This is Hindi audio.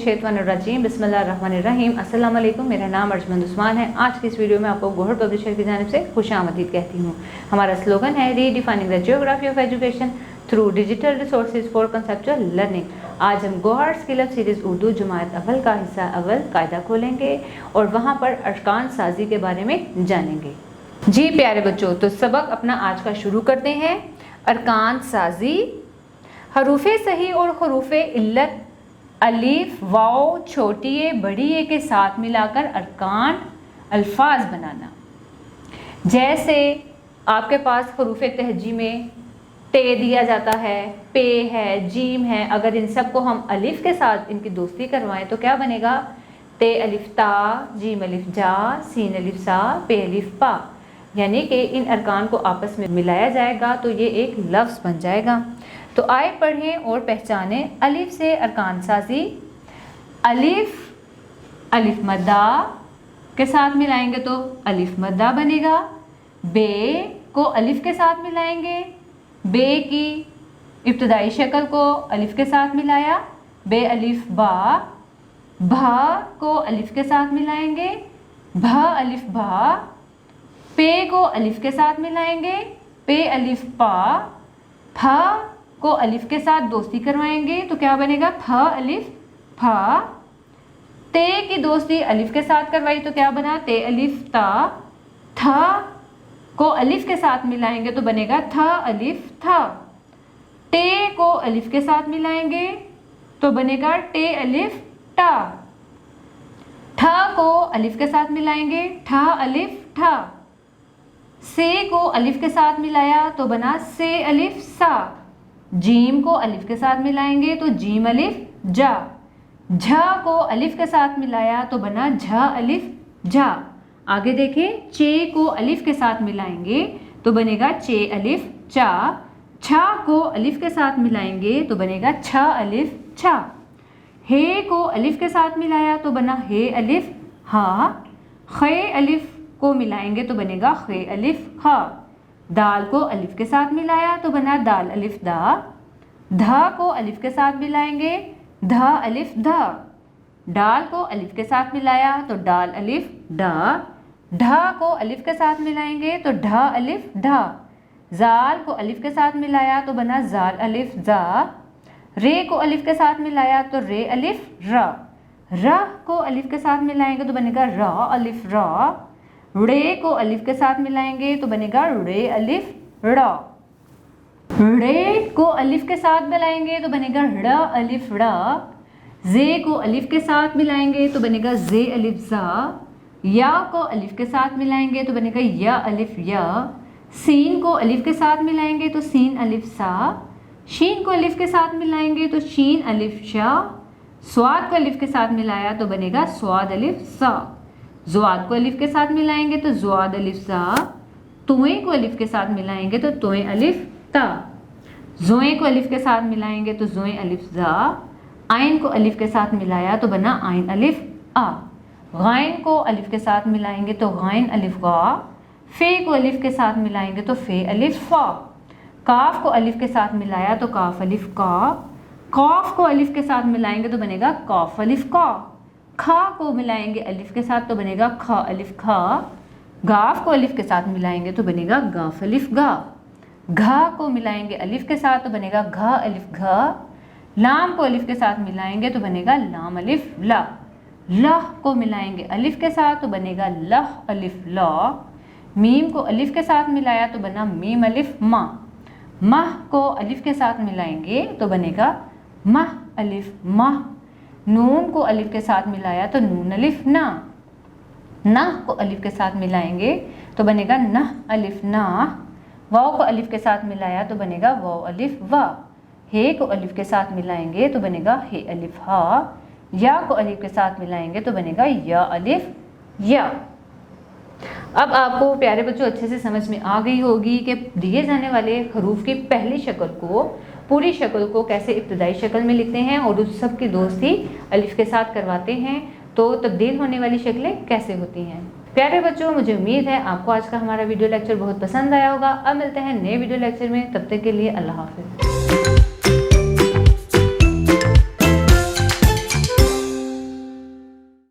मिनश्शैतानिर्रजीम बिस्मिल्लाहिर्रहमानिर्रहीम। अस्सलाम वालेकुम। मेरा नाम अर्जमंद उस्मान है। आज की इस वीडियो में आपको गौहर पब्लिशर की जानिब से खुशामदीद कहती हूँ। हमारा स्लोगन है redefining the geography of education through digital resources for conceptual learning. आज हम Gauhar skill of series Urdu जमात अव्वल का हिस्सा अव्वल कायदा खोलेंगे और वहाँ पर अरकान साजी के बारे में जानेंगे। जी प्यारे बच्चों, तो सबक अपना आज का शुरू करते हैं। अरकान साजी, हरूफे सही और हरूफे इल्लत अलीफ वाओ छोटी ए बड़ी ए के साथ मिलाकर अरकान अल्फाज बनाना। जैसे आपके पास हरूफे तहजी में टे दिया जाता है, पे है, जीम है। अगर इन सब को हम अलिफ के साथ इनकी दोस्ती करवाएं तो क्या बनेगा? ते अलिफ ता, जीम अलिफ जा, सीन अलिफ सा, पे अलिफ पा। यानी कि इन अरकान को आपस में मिलाया जाएगा तो ये एक लफ्ज़ बन जाएगा। तो आए पढ़ें और पहचानें। अलिफ से अरकान साजी। अलिफ अलिफ मद्दा के साथ मिलाएंगे तो अलिफ मद्दा बनेगा। बे को अलिफ के साथ मिलाएंगे, बे की इब्तदाई शक्ल को अलिफ के साथ मिलाया, बे अलिफ बा। भा को अलिफ के साथ मिलाएंगे, भा अलिफ भा। पे को अलिफ के साथ मिलाएंगे, पे अलिफ पा। फा को अलिफ के साथ दोस्ती करवाएंगे तो क्या बनेगा? फ अलिफ फा। ते की दोस्ती अलिफ के साथ करवाई तो क्या बना? ते अलिफ ता। था को अलिफ के साथ मिलाएंगे तो बनेगा था अलिफ था। टे को अलिफ के साथ मिलाएंगे तो बनेगा टे अलिफ टा। ठा को अलिफ के साथ मिलाएंगे, ठा अलिफ ठा। से को अलिफ के साथ मिलाया तो बना से अलिफ सा। जीम को अलिफ के साथ मिलाएंगे तो जीम अलिफ जा। झा को अलिफ के साथ मिलाया तो बना झा अलिफ झा। आगे देखें, चे को अलिफ के साथ मिलाएंगे तो बनेगा चे अलिफ चा। छा को अलिफ के साथ मिलाएंगे तो बनेगा छा अलिफ छा। हे को अलिफ के साथ मिलाया तो बना हे अलिफ हा। खे अलिफ को मिलाएंगे तो बनेगा खे अलिफ खा। दाल को अलिफ के साथ मिलाया तो बना दाल अलिफ दा। धा को अलिफ के साथ मिलाएंगे, धा अलिफ धा। डाल को अलिफ के साथ मिलाया तो डाल अलिफ डा। ढा को अलिफ के साथ मिलाएंगे तो ढा अलिफ ढा। जाल को अलिफ के साथ मिलाया तो बना जाल अलिफ जा। रे को अलिफ के साथ मिलाया तो रे अलिफ रा। रा को अलिफ के साथ मिलाएंगे तो बनेगा रा अलिफ रा। रे को अलिफ के साथ मिलाएंगे तो बनेगा रे अलिफ रा। रे को अलिफ के साथ मिलाएंगे तो बनेगा रा अलिफ रा। जे को अलिफ के साथ मिलाएंगे तो बनेगा जे अलिफ जा। या को अलिफ के साथ मिलाएंगे तो बनेगा या अलिफ या। सीन को अलिफ के साथ मिलाएंगे तो सीन अलिफ सा। शीन को अलिफ के साथ मिलाएंगे तो शीन अलिफ शा। स्वाद को अलिफ के साथ मिलाया तो बनेगा स्वाद अलिफ सा। ज़्वाद को अलिफ के साथ मिलाएंगे तो ज़्वाद अलिफ सा। तुएं को अलिफ के साथ मिलाएंगे तो तुएं अलिफ ता। ज़ोएं को अलिफ के साथ मिलाएंगे तो ज़ोएं अलिफ ज़ा। आइन को अलिफ के साथ मिलाया तो बना आइन अलिफ आ। गाइन को अलिफ के साथ मिलाएंगे तो गाइन अलिफ गा। फे को अलिफ के साथ मिलाएंगे तो फे अलिफ फा। काफ को अलिफ के साथ मिलाया तो काफ अलिफ का। कॉफ को अलिफ के साथ मिलाएंगे तो बनेगा कॉफ अलिफ का। खा को मिलाएंगे अलिफ के साथ तो बनेगा खा अलिफ खा। गाफ को अलिफ के साथ मिलाएंगे तो बनेगा गाफ अलिफ गा। घा को मिलाएंगे अलिफ के साथ तो बनेगा घा अलिफ घा। लाम को अलिफ के साथ मिलाएंगे तो बनेगा लाम अलिफ ला। लह को मिलाएंगे अलिफ के साथ तो बनेगा लह अलिफ ला। मीम को अलिफ के साथ मिलाया तो बना मीम अलिफ मा। मह को अलिफ के साथ मिलाएंगे तो बनेगा मह अलिफ माह। नून को अलिफ के साथ मिलाया तो नून अलिफ ना। नह को अलिफ के साथ मिलाएंगे तो बनेगा नह अलिफ ना। वाव को अलिफ के साथ मिलाया तो बनेगा वाव अलिफ वा। हे को अलिफ के साथ मिलाएंगे तो बनेगा हे अलिफ हा। या को अलिफ के साथ मिलाएंगे तो बनेगा या अलिफ या। अब आपको प्यारे बच्चों अच्छे से समझ में आ गई होगी कि दिए जाने वाले हरूफ की पहली शक्ल को, पूरी शक्ल को कैसे इब्तदाई शक्ल में लिखते हैं और उस सब की दोस्ती अलिफ के साथ करवाते हैं तो तब्दील होने वाली शक्लें कैसे होती हैं। प्यारे बच्चों, मुझे उम्मीद है आपको आज का हमारा वीडियो लेक्चर बहुत पसंद आया होगा। अब मिलते हैं नए वीडियो लेक्चर में, तब तक के लिए अल्लाह हाफिज़।